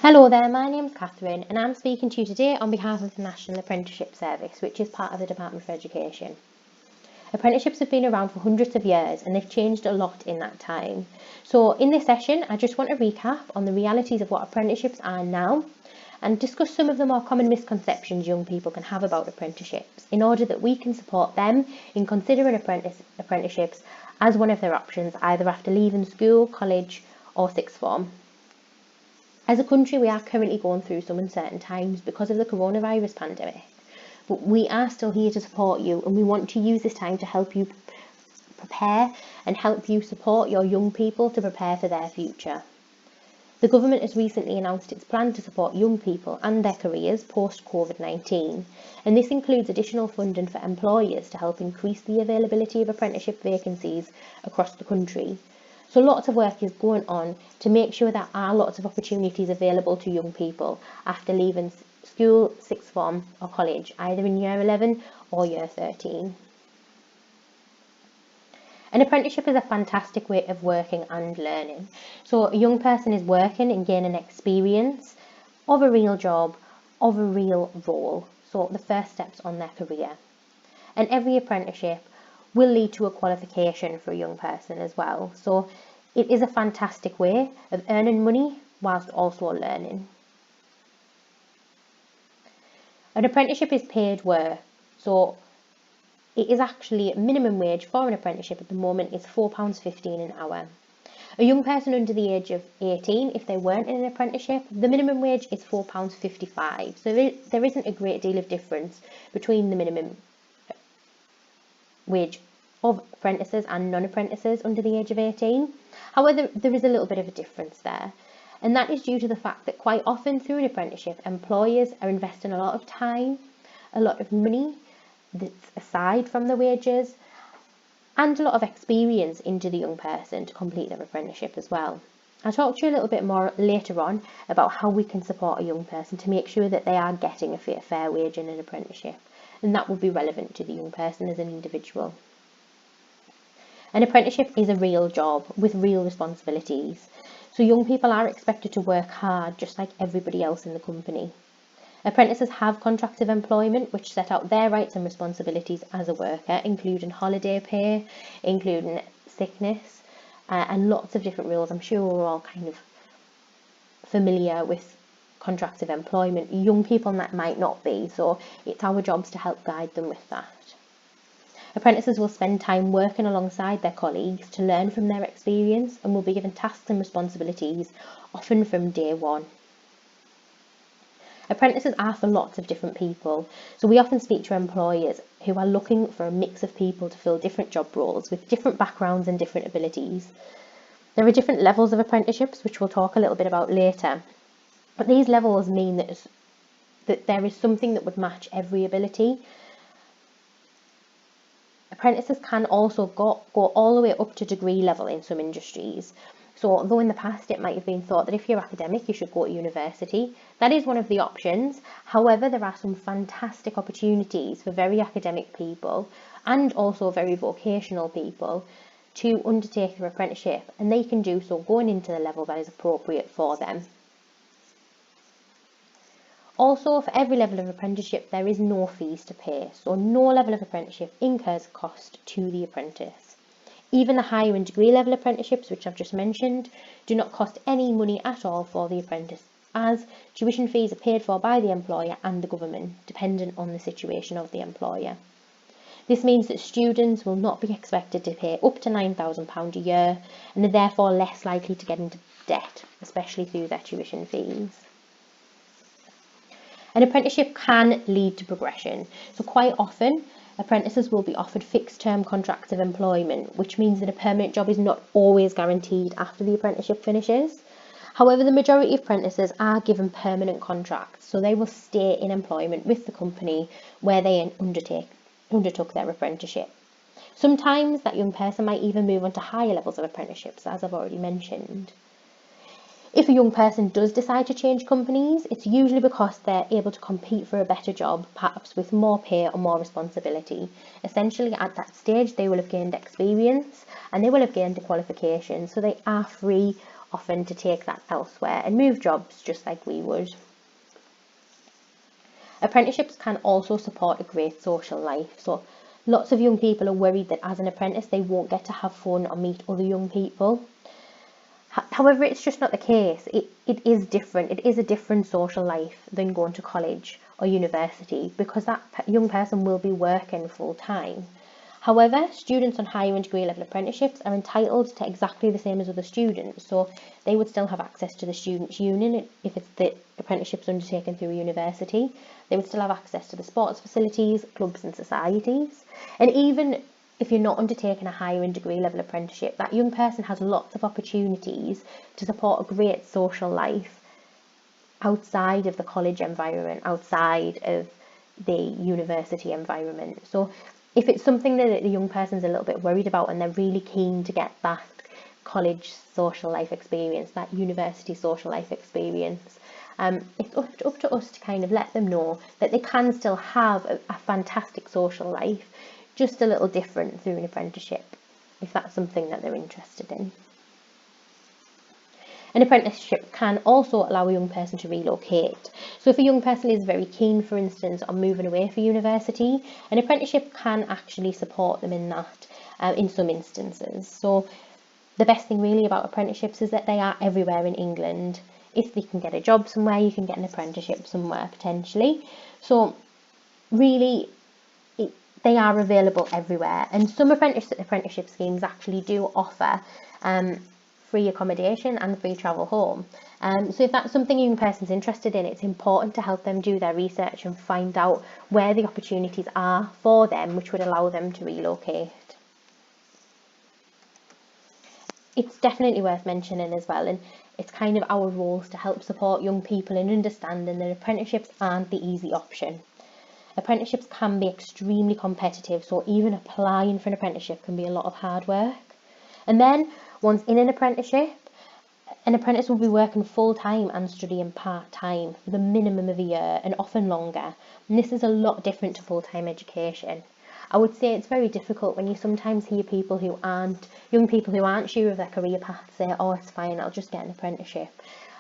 Hello there, my name's Catherine and I'm speaking to you today on behalf of the National Apprenticeship Service, which is part of the Department for Education. Apprenticeships have been around for hundreds of years and they've changed a lot in that time. So in this session, I just want to recap on the realities of what apprenticeships are now and discuss some of the more common misconceptions young people can have about apprenticeships in order that we can support them in considering apprenticeships as one of their options, either after leaving school, college or sixth form. As a country, we are currently going through some uncertain times because of the coronavirus pandemic, but we are still here to support you and we want to use this time to help you prepare and help you support your young people to prepare for their future. The government has recently announced its plan to support young people and their careers post-COVID-19, and this includes additional funding for employers to help increase the availability of apprenticeship vacancies across the country. So lots of work is going on to make sure there are lots of opportunities available to young people after leaving school, sixth form or college, either in year 11 or year 13. An apprenticeship is a fantastic way of working and learning. So a young person is working and gaining experience of a real job, of a real role. So the first steps on their career. And every apprenticeship will lead to a qualification for a young person as well. So it is a fantastic way of earning money whilst also learning. An apprenticeship is paid work. So it is actually minimum wage for an apprenticeship at the moment is £4.15 an hour. A young person under the age of 18, if they weren't in an apprenticeship, the minimum wage is £4.55. So there isn't a great deal of difference between the minimum wage of apprentices and non-apprentices under the age of 18. However, there is a little bit of a difference there, and that is due to the fact that quite often through an apprenticeship, employers are investing a lot of time, a lot of money that's aside from the wages, and a lot of experience into the young person to complete their apprenticeship as well. I'll talk to you a little bit more later on about how we can support a young person to make sure that they are getting a fair wage in an apprenticeship, and that will be relevant to the young person as an individual. An apprenticeship is a real job with real responsibilities. So young people are expected to work hard just like everybody else in the company. Apprentices have contracts of employment which set out their rights and responsibilities as a worker, including holiday pay, including sickness, and lots of different rules. I'm sure we're all kind of familiar with contracts of employment. Young people might not be, so it's our jobs to help guide them with that. Apprentices will spend time working alongside their colleagues to learn from their experience and will be given tasks and responsibilities, often from day one. Apprentices are for lots of different people, so we often speak to employers who are looking for a mix of people to fill different job roles with different backgrounds and different abilities. There are different levels of apprenticeships, which we'll talk a little bit about later, but these levels mean that there is something that would match every ability. Apprentices can also go all the way up to degree level in some industries. So although in the past it might have been thought that if you're academic you should go to university, that is one of the options. However, there are some fantastic opportunities for very academic people and also very vocational people to undertake their apprenticeship, and they can do so going into the level that is appropriate for them. Also, for every level of apprenticeship, there is no fees to pay, so no level of apprenticeship incurs cost to the apprentice. Even the higher and degree level apprenticeships, which I've just mentioned, do not cost any money at all for the apprentice, as tuition fees are paid for by the employer and the government, dependent on the situation of the employer. This means that students will not be expected to pay up to £9,000 a year and are therefore less likely to get into debt, especially through their tuition fees. An apprenticeship can lead to progression, so quite often apprentices will be offered fixed term contracts of employment, which means that a permanent job is not always guaranteed after the apprenticeship finishes. However, the majority of apprentices are given permanent contracts, so they will stay in employment with the company where they undertook their apprenticeship. Sometimes that young person might even move on to higher levels of apprenticeships, as I've already mentioned. If a young person does decide to change companies, it's usually because they're able to compete for a better job, perhaps with more pay or more responsibility. Essentially, at that stage, they will have gained experience and they will have gained a qualification, so they are free often to take that elsewhere and move jobs just like we would. Apprenticeships can also support a great social life. So lots of young people are worried that as an apprentice they won't get to have fun or meet other young people. However, it's just not the case. It is different. It is a different social life than going to college or university, because that young person will be working full time. However, students on higher and degree level apprenticeships are entitled to exactly the same as other students, so they would still have access to the students' union if it's the apprenticeships undertaken through a university. They would still have access to the sports facilities, clubs and societies. And even if you're not undertaking a higher and degree level apprenticeship, that young person has lots of opportunities to support a great social life outside of the college environment, outside of the university environment. So if it's something that the young person's a little bit worried about and they're really keen to get that college social life experience, that university social life experience, it's up to us to kind of let them know that they can still have a fantastic social life, just a little different through an apprenticeship, if that's something that they're interested in. An apprenticeship can also allow a young person to relocate. So if a young person is very keen, for instance, on moving away for university, an apprenticeship can actually support them in that in some instances. So the best thing really about apprenticeships is that they are everywhere in England. If they can get a job somewhere, you can get an apprenticeship somewhere potentially. So really, they are available everywhere. And some apprenticeship schemes actually do offer free accommodation and free travel home. So if that's something a young person's interested in, it's important to help them do their research and find out where the opportunities are for them, which would allow them to relocate. It's definitely worth mentioning as well, and it's kind of our roles to help support young people in understanding that apprenticeships aren't the easy option. Apprenticeships can be extremely competitive, so even applying for an apprenticeship can be a lot of hard work. And then once in an apprenticeship, an apprentice will be working full-time and studying part-time for the minimum of a year and often longer. And this is a lot different to full-time education. I would say it's very difficult when you sometimes hear young people who aren't sure of their career path say, oh, it's fine, I'll just get an apprenticeship.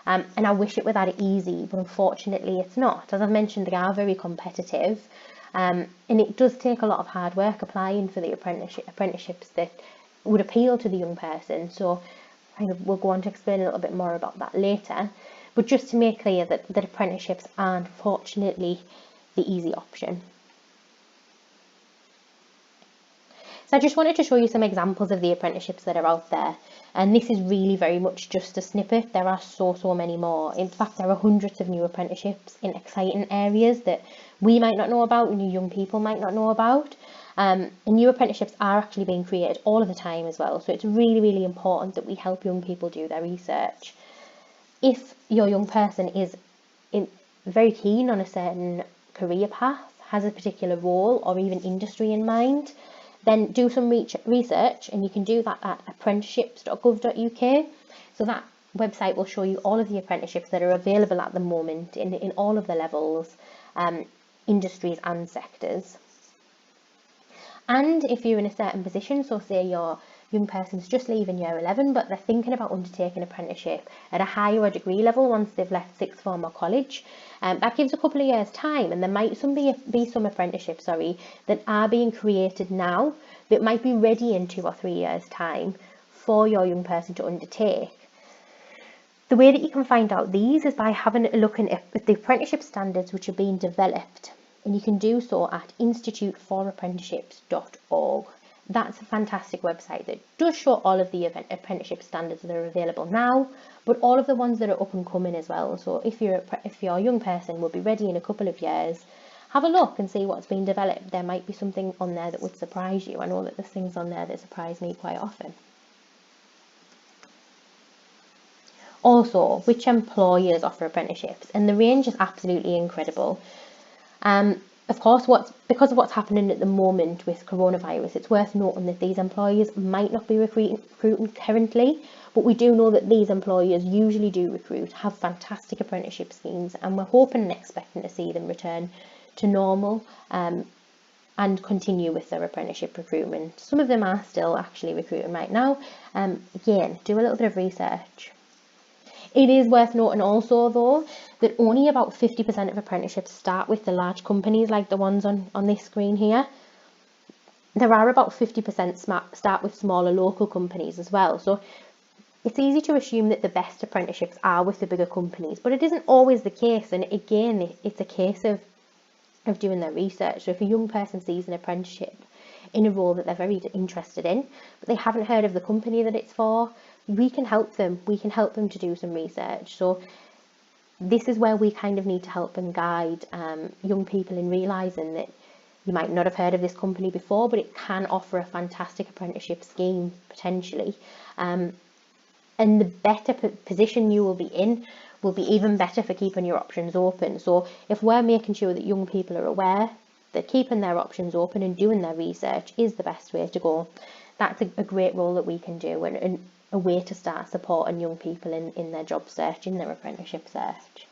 And I wish it were that easy, but unfortunately it's not. As I've mentioned, they are very competitive, and it does take a lot of hard work applying for the apprenticeships that would appeal to the young person. So we'll go on to explain a little bit more about that later. But just to make clear that apprenticeships aren't, fortunately, the easy option. So I just wanted to show you some examples of the apprenticeships that are out there. And this is really very much just a snippet. There are so many more. In fact, there are hundreds of new apprenticeships in exciting areas that we might not know about, and young people might not know about. And new apprenticeships are actually being created all of the time as well. So it's really important that we help young people do their research. If your young person is very keen on a certain career path, has a particular role or even industry in mind, then do some research, and you can do that at apprenticeships.gov.uk. So that website will show you all of the apprenticeships that are available at the moment in all of the levels, industries and sectors. And if you're in a certain position, so say your young person's just leaving year 11, but they're thinking about undertaking an apprenticeship at a higher degree level once they've left sixth form or college, that gives a couple of years time, and there might be some apprenticeships that are being created now that might be ready in 2 or 3 years time for your young person to undertake. The way that you can find out these is by having a look at the apprenticeship standards which are being developed, and you can do so at institutefораpprenticeships.org. That's a fantastic website that does show all of the apprenticeship standards that are available now, but all of the ones that are up and coming as well. So if your young person will be ready in a couple of years, have a look and see what's been developed. There might be something on there that would surprise you. I know that there's things on there that surprise me quite often. Also, which employers offer apprenticeships, and the range is absolutely incredible. Of course, because of what's happening at the moment with coronavirus, it's worth noting that these employers might not be recruiting currently, but we do know that these employers usually do recruit, have fantastic apprenticeship schemes, and we're hoping and expecting to see them return to normal and continue with their apprenticeship recruitment. Some of them are still actually recruiting right now. Again, do a little bit of research. It is worth noting also, though, that only about 50% of apprenticeships start with the large companies like the ones on this screen here. There are about 50% start with smaller local companies as well. So it's easy to assume that the best apprenticeships are with the bigger companies, but it isn't always the case. And again, it's a case of doing their research. So if a young person sees an apprenticeship in a role that they're very interested in, but they haven't heard of the company that it's for, we can help them. We can help them to do some research. So this is where we kind of need to help and guide young people in realising that you might not have heard of this company before, but it can offer a fantastic apprenticeship scheme potentially. And the better position you will be in will be even better for keeping your options open. So if we're making sure that young people are aware that keeping their options open and doing their research is the best way to go, that's a great role that we can do, and a way to start supporting young people in their job search, in their apprenticeship search.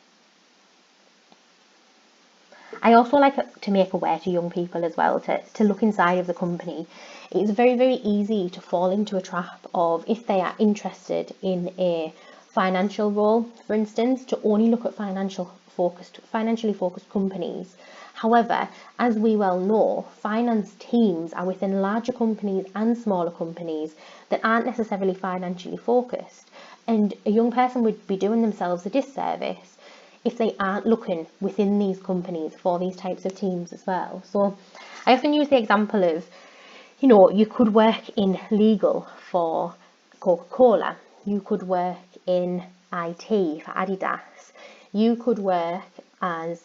I also like to make aware to young people as well to look inside of the company. It's very, very easy to fall into a trap of, if they are interested in a financial role, for instance, to only look at financially focused companies. However, as we well know, finance teams are within larger companies and smaller companies that aren't necessarily financially focused, and a young person would be doing themselves a disservice if they aren't looking within these companies for these types of teams as well. So I often use the example of, you could work in legal for Coca-Cola, you could work in IT for Adidas, you could work as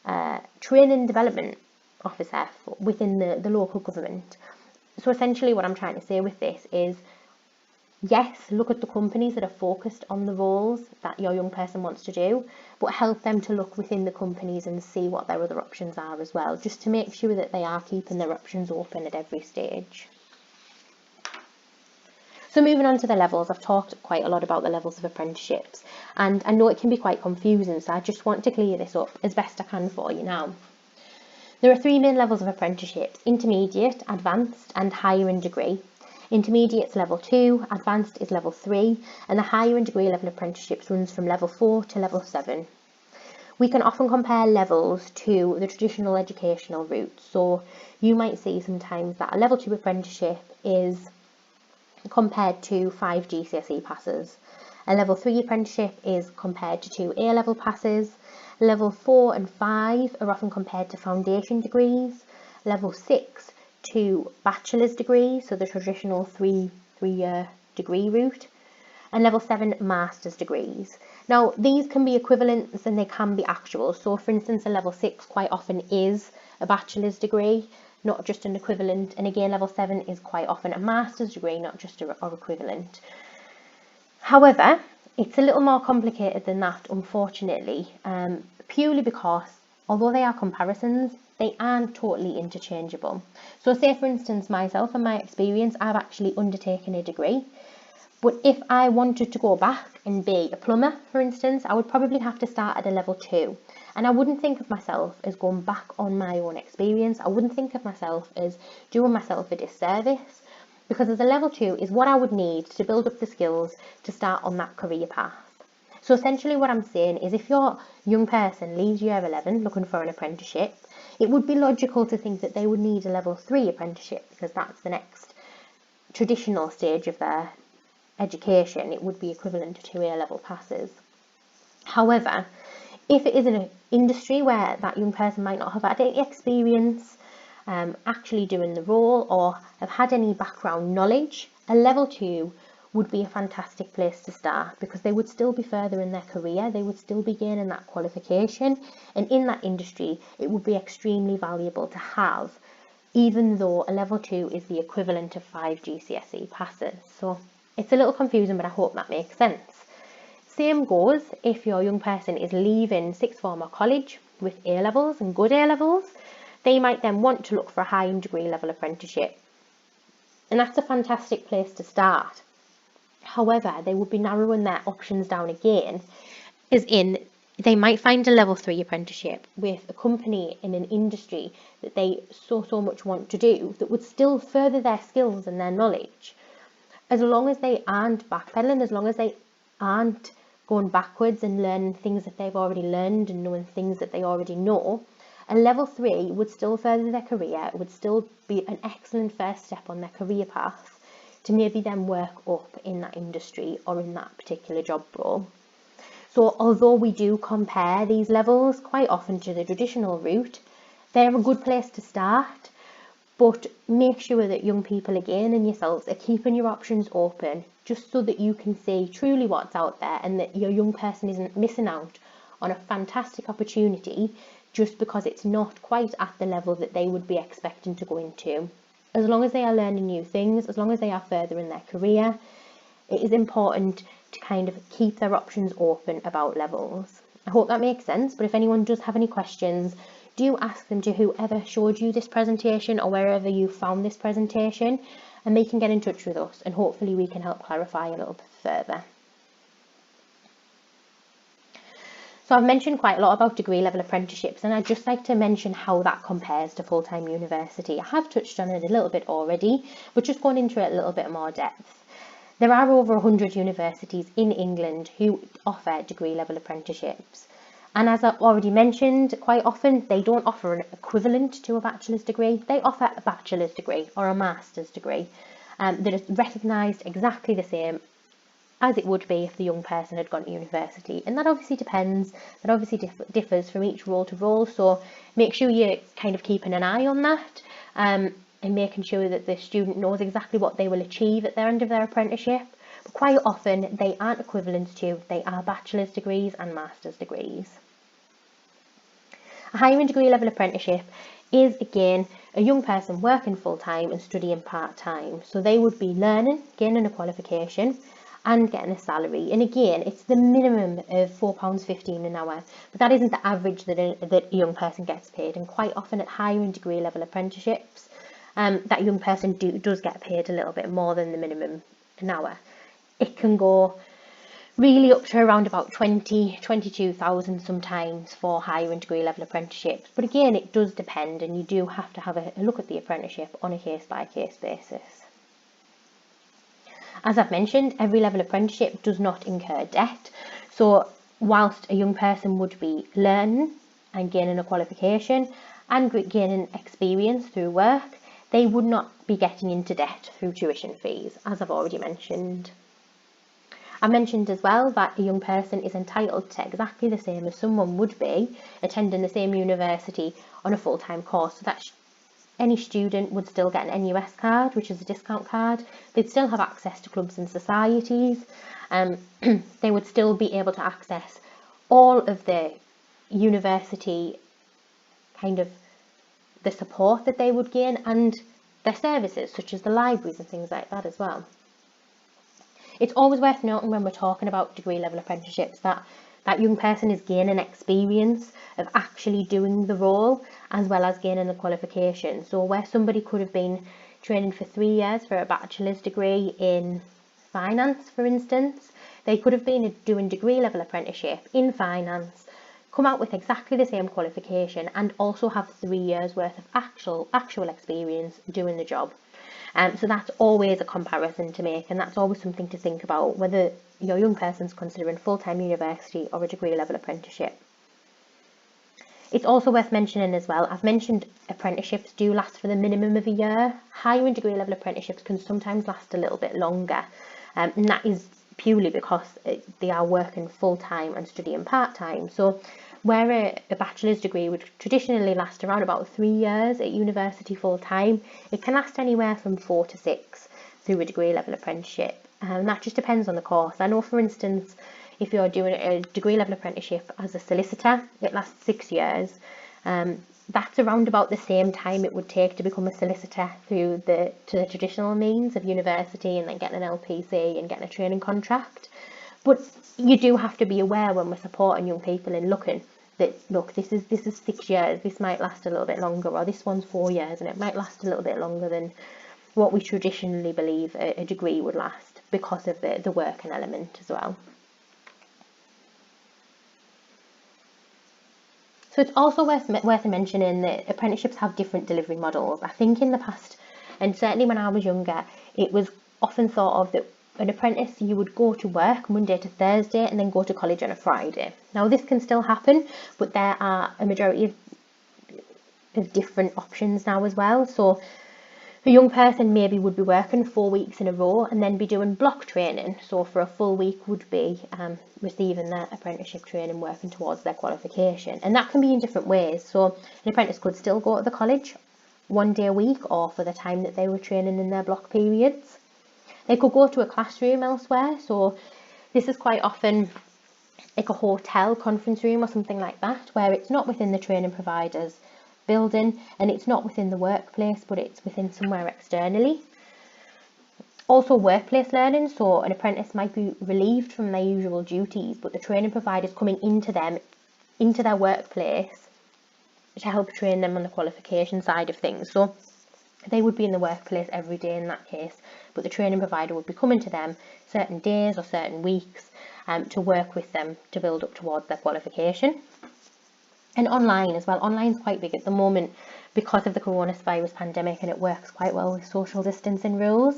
a training and development officer within the local government. So essentially what I'm trying to say with this is, yes, look at the companies that are focused on the roles that your young person wants to do, but help them to look within the companies and see what their other options are as well, just to make sure that they are keeping their options open at every stage. So moving on to the levels, I've talked quite a lot about the levels of apprenticeships, and I know it can be quite confusing, so I just want to clear this up as best I can for you now. There are 3 main levels of apprenticeships: intermediate, advanced and higher in degree. Intermediate is level 2, advanced is level 3, and the higher in degree level apprenticeships runs from level 4 to level 7. We can often compare levels to the traditional educational route. So you might see sometimes that a level 2 apprenticeship is compared to 5 GCSE passes. A level 3 apprenticeship is compared to 2 A-level passes. Level 4 and 5 are often compared to foundation degrees. Level 6 to bachelor's degree, so the traditional three-year degree route, and level 7 master's degrees. Now these can be equivalents and they can be actual. So for instance, a level 6 quite often is a bachelor's degree, not just an equivalent, and again level 7 is quite often a master's degree, not just an equivalent. However, it's a little more complicated than that, unfortunately, purely because although they are comparisons, they aren't totally interchangeable. So say for instance myself and my experience, I've actually undertaken a degree, but if I wanted to go back and be a plumber, for instance, I would probably have to start at a level 2, and I wouldn't think of myself as going back on my own experience. I wouldn't think of myself as doing myself a disservice, because as a level 2 is what I would need to build up the skills to start on that career path. So essentially what I'm saying is, if your young person leaves year 11 looking for an apprenticeship, it would be logical to think that they would need a level 3 apprenticeship, because that's the next traditional stage of their education. It would be equivalent to 2 A-level passes. However, if it is an industry where that young person might not have had any experience actually doing the role or have had any background knowledge, a level 2 would be a fantastic place to start, because they would still be further in their career, they would still be gaining that qualification, and in that industry it would be extremely valuable to have, even though a level 2 is the equivalent of 5 GCSE passes. So it's a little confusing, but I hope that makes sense. Same goes if your young person is leaving sixth form or college with A-levels and good A-levels, they might then want to look for a high degree level apprenticeship, and that's a fantastic place to start. However, they would be narrowing their options down again, as in they might find a level 3 apprenticeship with a company in an industry that they so much want to do, that would still further their skills and their knowledge. As long as they aren't backpedaling, as long as they aren't going backwards and learning things that they've already learned and knowing things that they already know, a level 3 would still further their career. It would still be an excellent first step on their career path to maybe then work up in that industry or in that particular job role. So although we do compare these levels quite often to the traditional route, they're a good place to start, but make sure that young people again and yourselves are keeping your options open just so that you can see truly what's out there and that your young person isn't missing out on a fantastic opportunity just because it's not quite at the level that they would be expecting to go into. As long as they are learning new things, as long as they are further in their career, it is important to kind of keep their options open about levels. I hope that makes sense, but if anyone does have any questions, do ask them to whoever showed you this presentation or wherever you found this presentation, and they can get in touch with us and hopefully we can help clarify a little bit further. So I've mentioned quite a lot about degree level apprenticeships, and I'd just like to mention how that compares to full-time university. I have touched on it a little bit already, but just going into it a little bit more depth. There are over 100 universities in England who offer degree level apprenticeships. And as I've already mentioned, quite often they don't offer an equivalent to a bachelor's degree. They offer a bachelor's degree or a master's degree that is recognised exactly the same as it would be if the young person had gone to university. And that obviously depends, that obviously differs from each role to role, so make sure you're kind of keeping an eye on that and making sure that the student knows exactly what they will achieve at the end of their apprenticeship. But quite often they aren't equivalent to, they are bachelor's degrees and master's degrees. A higher degree level apprenticeship is again a young person working full-time and studying part-time, so they would be learning, gaining a qualification and getting a salary. And again, it's the minimum of £4.15 an hour, but that isn't the average that a young person gets paid. And quite often at higher and degree level apprenticeships, that young person does get paid a little bit more than the minimum an hour. It can go really up to around about 22,000 sometimes for higher and degree level apprenticeships. But again, it does depend, and you do have to have a look at the apprenticeship on a case-by-case basis. As I've mentioned, every level apprenticeship does not incur debt. So whilst a young person would be learning and gaining a qualification and gaining experience through work, they would not be getting into debt through tuition fees, as I've already mentioned. I mentioned as well that a young person is entitled to exactly the same as someone would be attending the same university on a full-time course. So that any student would still get an NUS card, which is a discount card. They'd still have access to clubs and societies. They would still be able to access all of the university kind of the support that they would gain and their services, such as the libraries and things like that as well. It's always worth noting when we're talking about degree level apprenticeships that that young person is gaining experience of actually doing the role as well as gaining the qualification. So where somebody could have been training for 3 years for a bachelor's degree in finance, for instance, they could have been doing degree level apprenticeship in finance, come out with exactly the same qualification and also have 3 years worth of actual experience doing the job. So that's always a comparison to make, and that's always something to think about, whether your young person's considering full-time university or a degree level apprenticeship. It's also worth mentioning as well, I've mentioned apprenticeships do last for the minimum of a year. Higher and degree level apprenticeships can sometimes last a little bit longer, and that is purely because they are working full-time and studying part-time. So where a bachelor's degree would traditionally last around about 3 years at university full-time, it can last anywhere from 4 to 6 through a degree level apprenticeship. And that just depends on the course. I know, for instance, if you're doing a degree level apprenticeship as a solicitor, it lasts 6 years. That's around about the same time it would take to become a solicitor through the traditional means of university and then getting an LPC and getting a training contract. But you do have to be aware when we're supporting young people in looking that, look, this is 6 years, this might last a little bit longer, or this one's 4 years and it might last a little bit longer than what we traditionally believe a degree would last, because of the working element as well. So it's also worth mentioning that apprenticeships have different delivery models. I think in the past, and certainly when I was younger, it was often thought of that an apprentice, you would go to work Monday to Thursday and then go to college on a Friday. Now this can still happen, but there are a majority of different options now as well. So a young person maybe would be working 4 weeks in a row and then be doing block training. So for a full week would be receiving their apprenticeship training, working towards their qualification. And that can be in different ways. So an apprentice could still go to the college 1 day a week, or for the time that they were training in their block periods. They could go to a classroom elsewhere. So this is quite often like a hotel conference room or something like that, where it's not within the training provider's building and it's not within the workplace, but it's within somewhere externally. Also workplace learning, so an apprentice might be relieved from their usual duties, but the training provider is coming into their workplace to help train them on the qualification side of things. So they would be in the workplace every day in that case, but the training provider would be coming to them certain days or certain weeks to work with them to build up towards their qualification. And online as well. Online's quite big at the moment because of the coronavirus pandemic, and it works quite well with social distancing rules.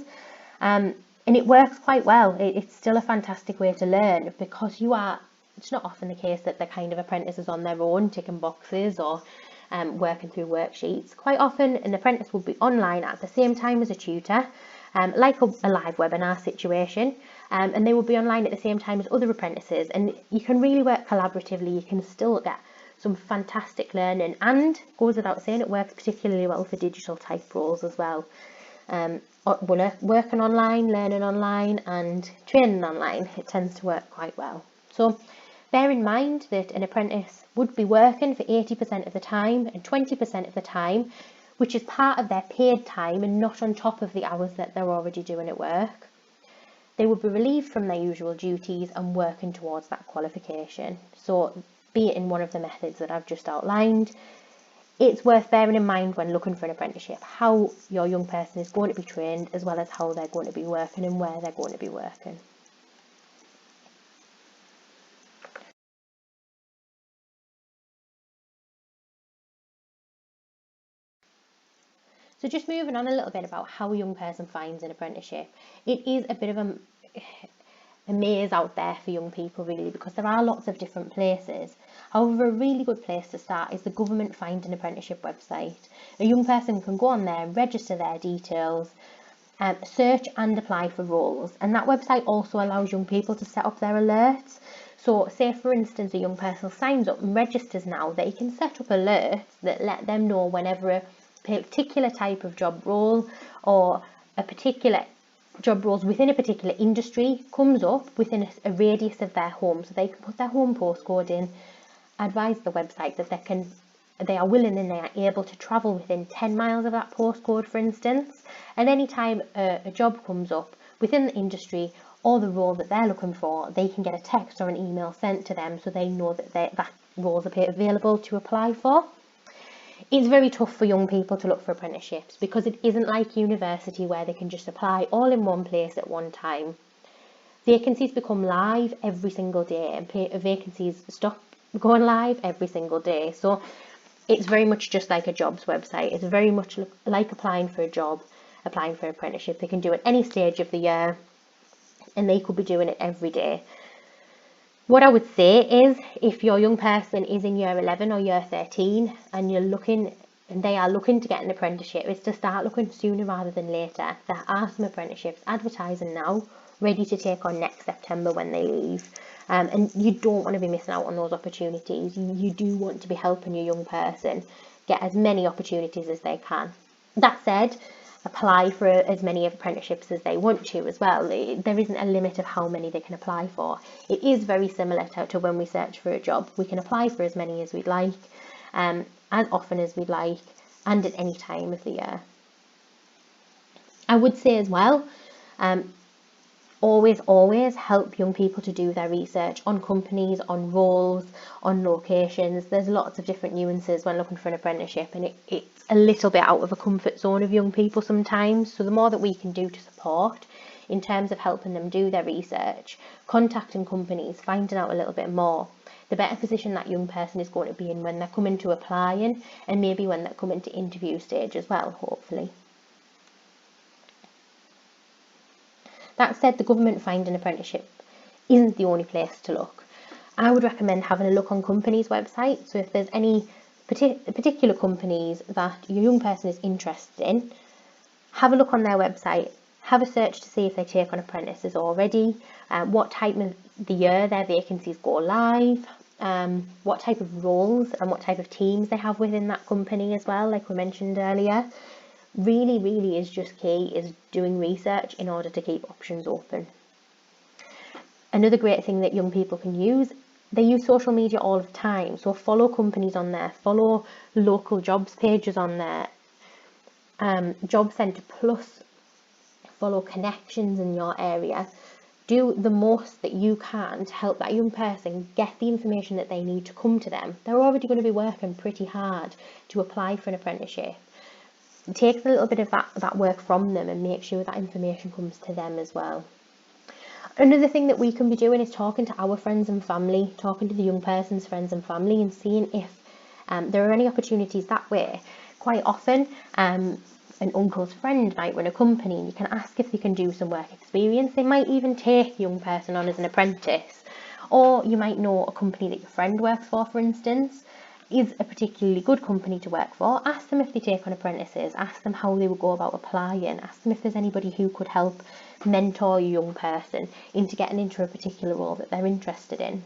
And it works quite well. It's still a fantastic way to learn, because it's not often the case that they're kind of apprentices on their own, ticking boxes or working through worksheets. Quite often an apprentice will be online at the same time as a tutor, like a live webinar situation, and they will be online at the same time as other apprentices, and you can really work collaboratively. You can still get some fantastic learning, and goes without saying, it works particularly well for digital type roles as well. Working online, learning online and training online, it tends to work quite well. So bear in mind that an apprentice would be working for 80% of the time and 20% of the time, which is part of their paid time and not on top of the hours that they're already doing at work. They would be relieved from their usual duties and working towards that qualification. So be it in one of the methods that I've just outlined, it's worth bearing in mind when looking for an apprenticeship how your young person is going to be trained, as well as how they're going to be working and where they're going to be working. So just moving on a little bit about how a young person finds an apprenticeship. It is a bit of a maze out there for young people, really, because there are lots of different places. However, a really good place to start is the government Find an Apprenticeship website. A young person can go on there, register their details, search and apply for roles, and that website also allows young people to set up their alerts. So say for instance a young person signs up and registers now, they can set up alerts that let them know whenever a particular type of job role or a particular job roles within a particular industry comes up within a radius of their home. So they can put their home postcode in, advise the website that they are willing and they are able to travel within 10 miles of that postcode, for instance. And anytime a job comes up within the industry or the role that they're looking for, they can get a text or an email sent to them so they know that that role is available to apply for. It's very tough for young people to look for apprenticeships because it isn't like university where they can just apply all in one place at one time. Vacancies become live every single day and vacancies stop going live every single day. So it's very much just like a jobs website. It's very much like applying for a job, applying for an apprenticeship. They can do it any stage of the year and they could be doing it every day. What I would say is, if your young person is in year 11 or year 13 and they are looking to get an apprenticeship, is to start looking sooner rather than later. There are some apprenticeships advertising now, ready to take on next September when they leave. And you don't want to be missing out on those opportunities. You do want to be helping your young person get as many opportunities as they can. That said, apply for as many apprenticeships as they want to as well. There isn't a limit of how many they can apply for. It is very similar to when we search for a job. We can apply for as many as we'd like, as often as we'd like, and at any time of the year. I would say as well, always help young people to do their research on companies, on roles, on locations. There's lots of different nuances when looking for an apprenticeship, and it's a little bit out of a comfort zone of young people sometimes. So the more that we can do to support in terms of helping them do their research, contacting companies, finding out a little bit more, the better position that young person is going to be in when they're coming to applying, and maybe when they're coming to interview stage as well, hopefully. That said, the government finding apprenticeship isn't the only place to look. I would recommend having a look on companies' websites. So if there's any particular companies that your young person is interested in, have a look on their website, have a search to see if they take on apprentices already, what type of the year their vacancies go live, what type of roles and what type of teams they have within that company as well, like we mentioned earlier. Really is just key is doing research in order to keep options open. Another great thing that young people can use, they use social media all the time, so follow companies on there, follow local jobs pages on there, Job Centre Plus, follow connections in your area. Do the most that you can to help that young person get the information that they need to come to them. They're already going to be working pretty hard to apply for an apprenticeship. Take a little bit of that work from them and make sure that information comes to them as well. Another thing that we can be doing is talking to our friends and family, talking to the young person's friends and family, and seeing if there are any opportunities that way. Quite often, an uncle's friend might run a company, and you can ask if they can do some work experience. They might even take a young person on as an apprentice. Or you might know a company that your friend works for instance, is a particularly good company to work for. Ask them if they take on apprentices, ask them how they would go about applying, ask them if there's anybody who could help mentor your young person into getting into a particular role that they're interested in.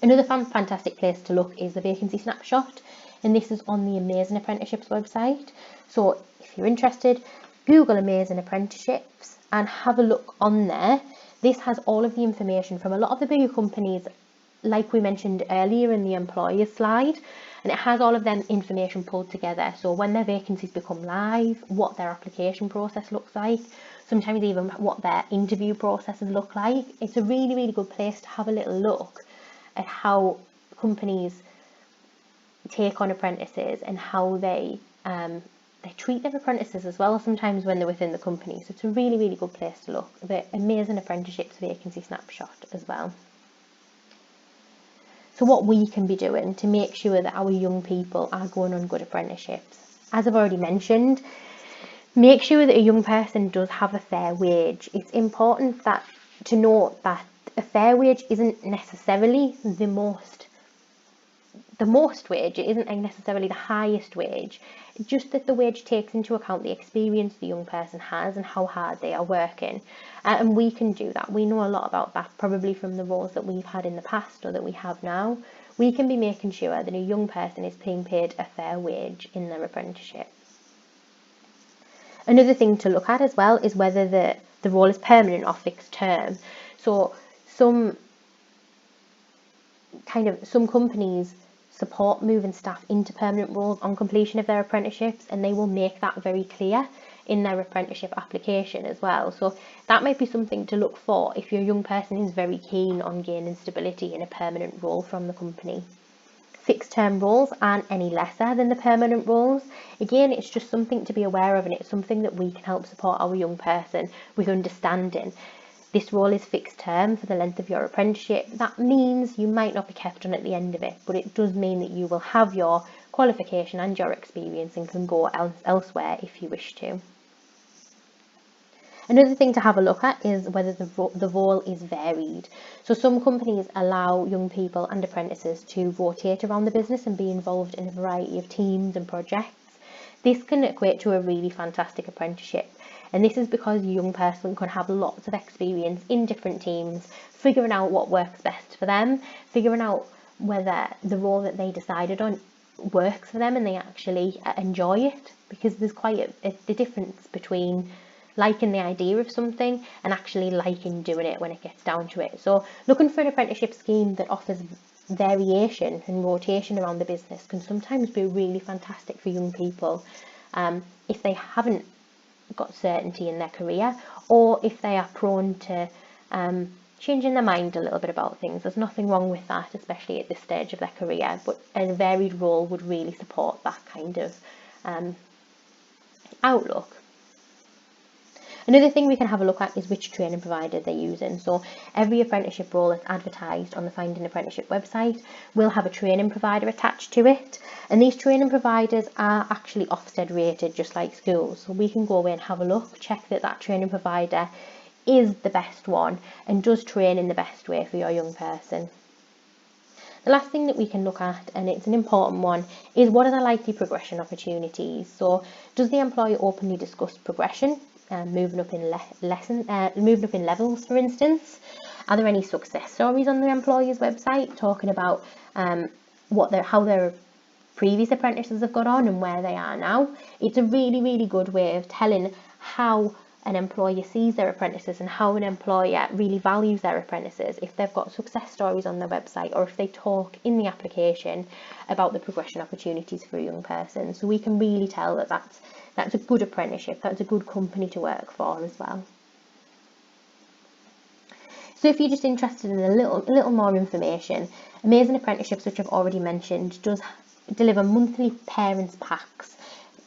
Another fantastic place to look is the vacancy snapshot, and this is on the Amazing Apprenticeships website. So if you're interested, Google Amazing Apprenticeships and have a look on there. This has all of the information from a lot of the bigger companies, like we mentioned earlier in the employers slide, and it has all of them information pulled together. So when their vacancies become live, what their application process looks like, sometimes even what their interview processes look like. It's a really good place to have a little look at how companies take on apprentices and how they treat their apprentices as well, sometimes when they're within the company. So it's a really good place to look. The Amazing Apprenticeships vacancy snapshot as well. So what we can be doing to make sure that our young people are going on good apprenticeships. As I've already mentioned, make sure that a young person does have a fair wage. It's important to note that a fair wage isn't necessarily the most wage. It isn't necessarily the highest wage. Just that the wage takes into account the experience the young person has and how hard they are working. And we can do that. We know a lot about that, probably from the roles that we've had in the past or that we have now. We can be making sure that a young person is being paid a fair wage in their apprenticeship. Another thing to look at as well is whether the role is permanent or fixed term. So some companies support moving staff into permanent roles on completion of their apprenticeships, and they will make that very clear in their apprenticeship application as well. So that might be something to look for if your young person is very keen on gaining stability in a permanent role from the company. Fixed term roles aren't any lesser than the permanent roles. Again, it's just something to be aware of, and it's something that we can help support our young person with understanding. This role is fixed term for the length of your apprenticeship. That means you might not be kept on at the end of it, but it does mean that you will have your qualification and your experience and can go elsewhere if you wish to. Another thing to have a look at is whether the role is varied. So some companies allow young people and apprentices to rotate around the business and be involved in a variety of teams and projects. This can equate to a really fantastic apprenticeship. And this is because a young person can have lots of experience in different teams, figuring out what works best for them, figuring out whether the role that they decided on works for them and they actually enjoy it. Because there's quite the difference between liking the idea of something and actually liking doing it when it gets down to it. So looking for an apprenticeship scheme that offers variation and rotation around the business can sometimes be really fantastic for young people if they haven't got certainty in their career, or if they are prone to changing their mind a little bit about things. There's nothing wrong with that, especially at this stage of their career, but a varied role would really support that kind of outlook. Another thing we can have a look at is which training provider they're using. So every apprenticeship role that's advertised on the Find an Apprenticeship website will have a training provider attached to it. And these training providers are actually Ofsted rated, just like schools. So we can go away and have a look, check that training provider is the best one and does train in the best way for your young person. The last thing that we can look at, and it's an important one, is what are the likely progression opportunities. So does the employer openly discuss progression, moving up in levels, for instance? Are there any success stories on the employer's website talking about how their previous apprentices have got on and where they are now? It's a really, really good way of telling how an employer sees their apprentices and how an employer really values their apprentices if they've got success stories on their website, or if they talk in the application about the progression opportunities for a young person. So we can really tell that that's a good apprenticeship, that's a good company to work for as well. So if you're just interested in a little more information, Amazing Apprenticeships, which I've already mentioned, does deliver monthly parents packs,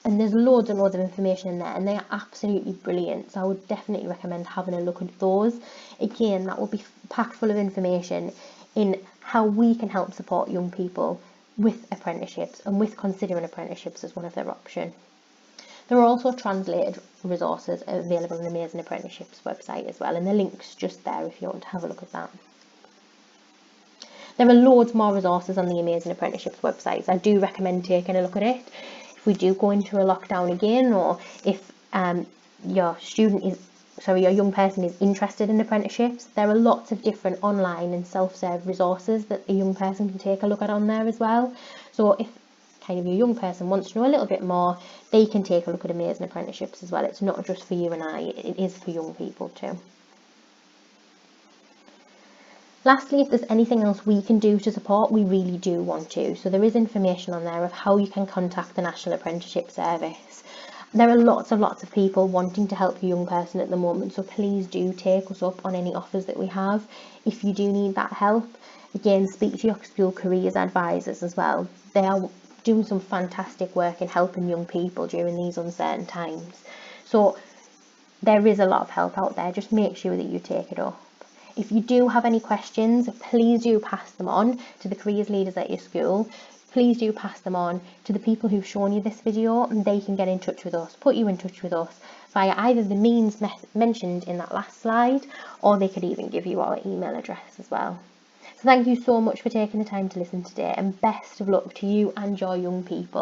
and there's loads and loads of information in there, and they are absolutely brilliant. So I would definitely recommend having a look at those. Again, that will be packed full of information in how we can help support young people with apprenticeships and with considering apprenticeships as one of their options. There are also translated resources available on the Amazing Apprenticeships website as well, and the link's just there if you want to have a look at that. There are loads more resources on the Amazing Apprenticeships website, so I do recommend taking a look at it. If we do go into a lockdown again, or if your young person is interested in apprenticeships, there are lots of different online and self-serve resources that a young person can take a look at on there as well. So if kind of your young person wants to know a little bit more, they can take a look at Amazing Apprenticeships as well. It's not just for you and I, it is for young people too. Lastly, if there's anything else we can do to support, we really do want to. So there is information on there of how you can contact the National Apprenticeship Service. There are lots of people wanting to help a young person at the moment, so please do take us up on any offers that we have. If you do need that help, again, speak to your school careers advisors as well. They are doing some fantastic work in helping young people during these uncertain times. So there is a lot of help out there, just make sure that you take it up. If you do have any questions, please do pass them on to the careers leaders at your school. Please do pass them on to the people who've shown you this video, and they can get in touch with us, put you in touch with us via either the means mentioned in that last slide, or they could even give you our email address as well. So thank you so much for taking the time to listen today, and best of luck to you and your young people.